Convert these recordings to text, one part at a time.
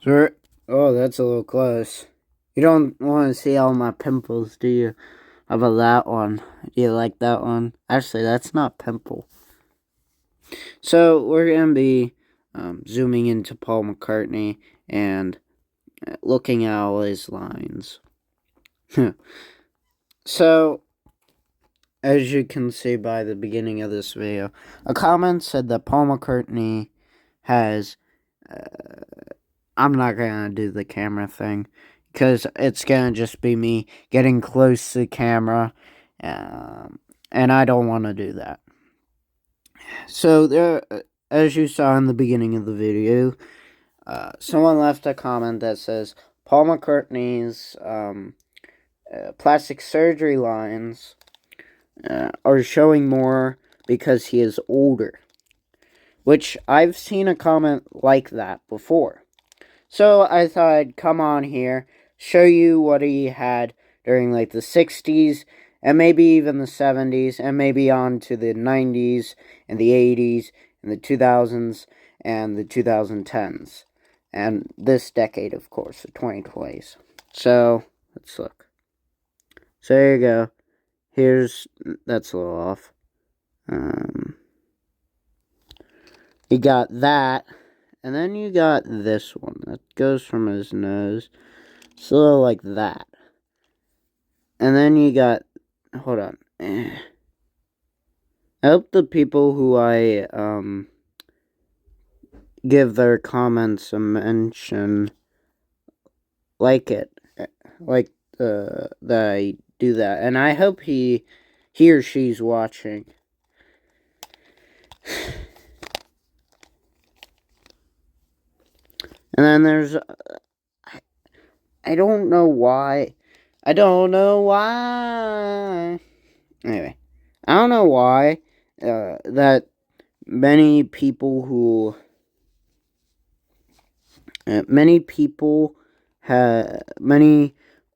Sir, oh, that's a little close. You don't want to see all my pimples, do you? How about that one? Do you like that one? Actually, that's not pimple. So we're gonna be zooming into Paul McCartney and looking at all his lines. So, as you can see by the beginning of this video, a comment said that Paul McCartney has. I'm not gonna do the camera thing because it's gonna just be me getting close to the camera, and I don't want to do that. So there, as you saw in the beginning of the video, someone left a comment that says Paul McCartney's plastic surgery lines are showing more because he is older, which I've seen a comment like that before. So I thought I'd come on here, show you what he had during like the 60s and maybe even the 70s and maybe on to the 90s and the 80s and the 2000s and the 2010s. And this decade, of course, the 2020s. So, let's look. So there you go. That's a little off. You got that. And then you got this one that goes from his nose. It's a little like that. And then you got... Hold on. I hope the people who I give their comments a mention like it. Like that I do that. And I hope he or she's watching. And then there's... I don't know why. I don't know why. Anyway, I don't know why that many people who... many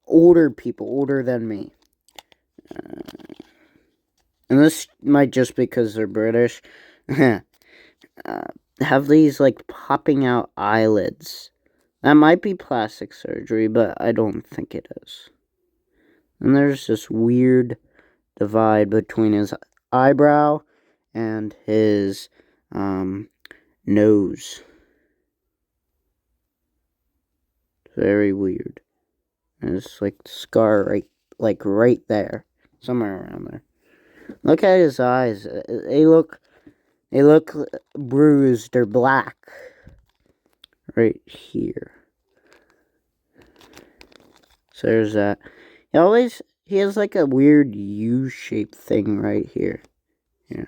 older people, older than me, and this might just because they're British, have these like popping out eyelids. That might be plastic surgery, but I don't think it is. And there's this weird divide between his eyebrow and his nose. Very weird. And it's like the scar right there, somewhere around there. Look at his eyes. They look bruised or black. Right here. So there's that. He has like a weird U-shaped thing right here. Yeah.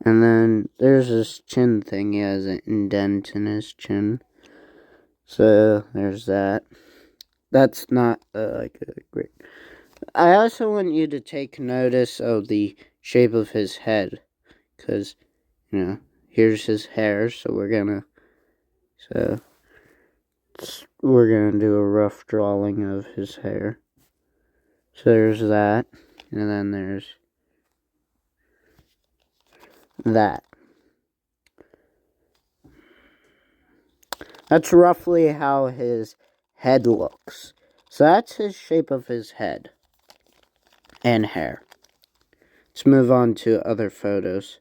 And then there's this chin thing. He has an indent in his chin. So there's that. That's not like a great... I also want you to take notice of the shape of his head. Because, here's his hair. So we're gonna do a rough drawing of his hair. So there's that. And then there's that. That's roughly how his head looks. So that's his shape of his head and hair. Let's move on to other photos.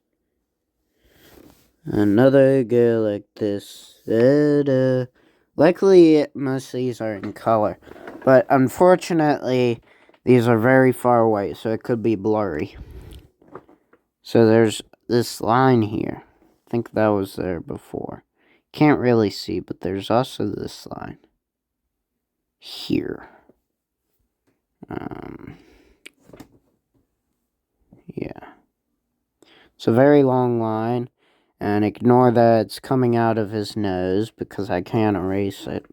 Another girl like this. Luckily, most of these are in color. But unfortunately, these are very far away, so it could be blurry. So there's this line here. I think that was there before. Can't really see, but there's also this line here. Yeah. It's a very long line, and ignore that it's coming out of his nose because I can't erase it.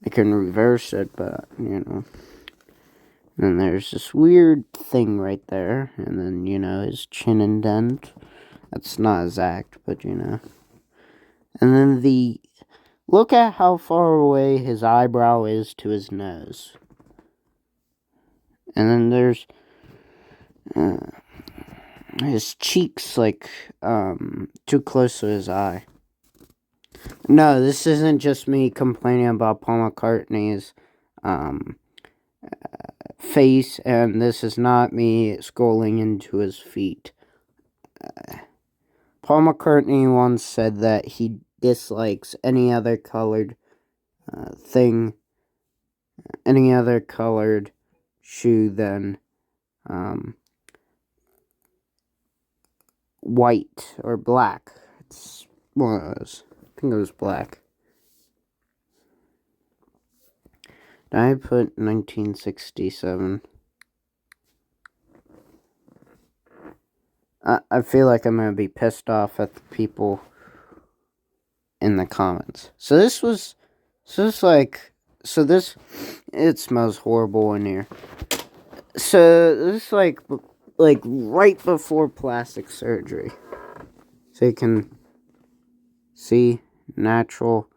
I can reverse it, but, And there's this weird thing right there, and then, his chin indent. That's not exact, but, And then look at how far away his eyebrow is to his nose. And then there's... his cheeks, like, too close to his eye. No, this isn't just me complaining about Paul McCartney's, face, and this is not me scrolling into his feet. Paul McCartney once said that he dislikes any other colored any other colored shoe than white or black. It's one of those. I think it was black. I put 1967. I feel like I'm gonna be pissed off at the people in the comments. It smells horrible in here. So this is like right before plastic surgery. So you can see more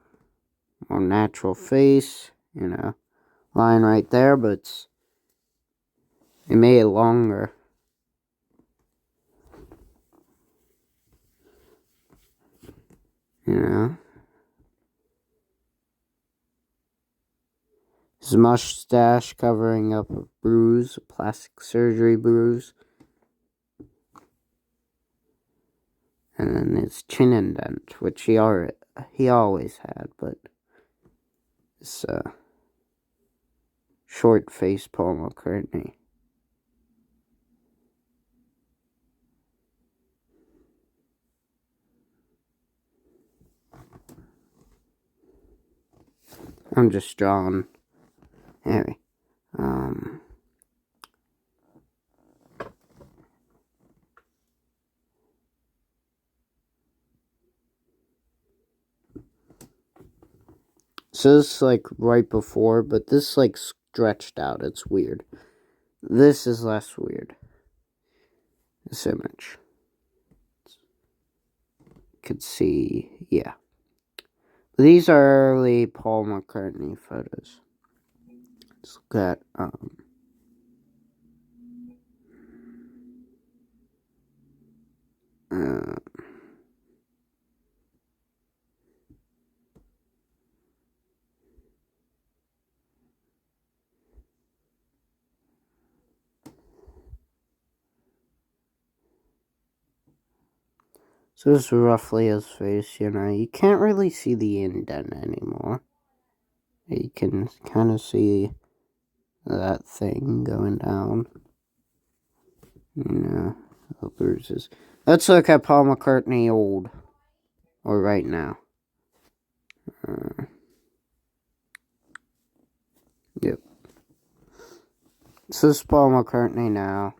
natural face, line right there, but they made it longer. His mustache covering up a bruise, a plastic surgery bruise. And then his chin indent, which he always had, but it's short face Paul McCartney. I'm just drawing. Anyway, so this is like right before, but this is like stretched out. It's weird. This is less weird. This image. You could see, yeah. These are early Paul McCartney photos. Let's look at, so this is roughly his face, you can't really see the indent anymore. You can kind of see that thing going down. The bruises. Let's look at Paul McCartney old. Or right now. Yep. So this is Paul McCartney now.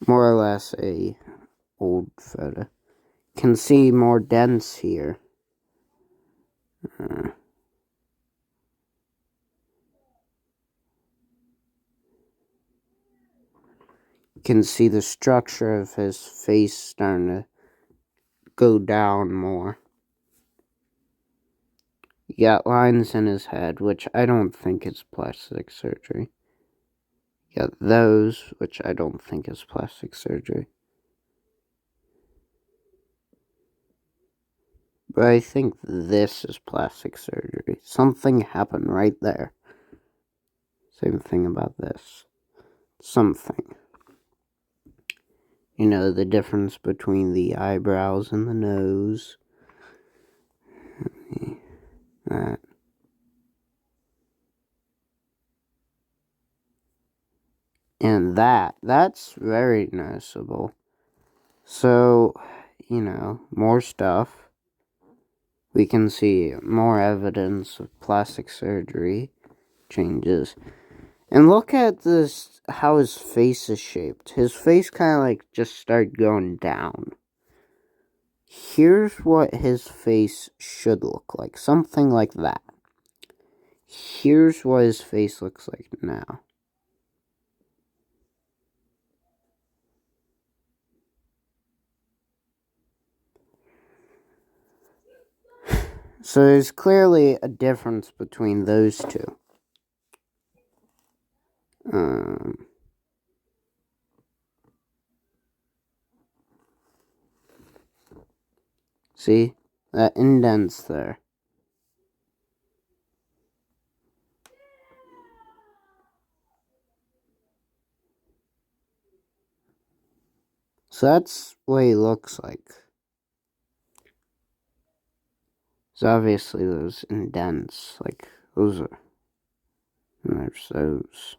More or less a old photo. Can see more dents here. Can see the structure of his face starting to go down more. You got lines in his head, which I don't think is plastic surgery. You got those, which I don't think is plastic surgery. But I think this is plastic surgery. Something happened right there. Same thing about this. Something. The difference between the eyebrows and the nose. That. And that's very noticeable. So, more stuff. We can see more evidence of plastic surgery changes. And look at this, how his face is shaped. His face kind of like just started going down. Here's what his face should look like. Something like that. Here's what his face looks like now. So there's clearly a difference between those two. See? That indent's there. So that's what he looks like. So obviously those indents, like, those are... And there's those.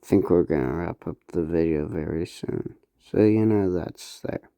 I think we're gonna wrap up the video very soon. So, that's there.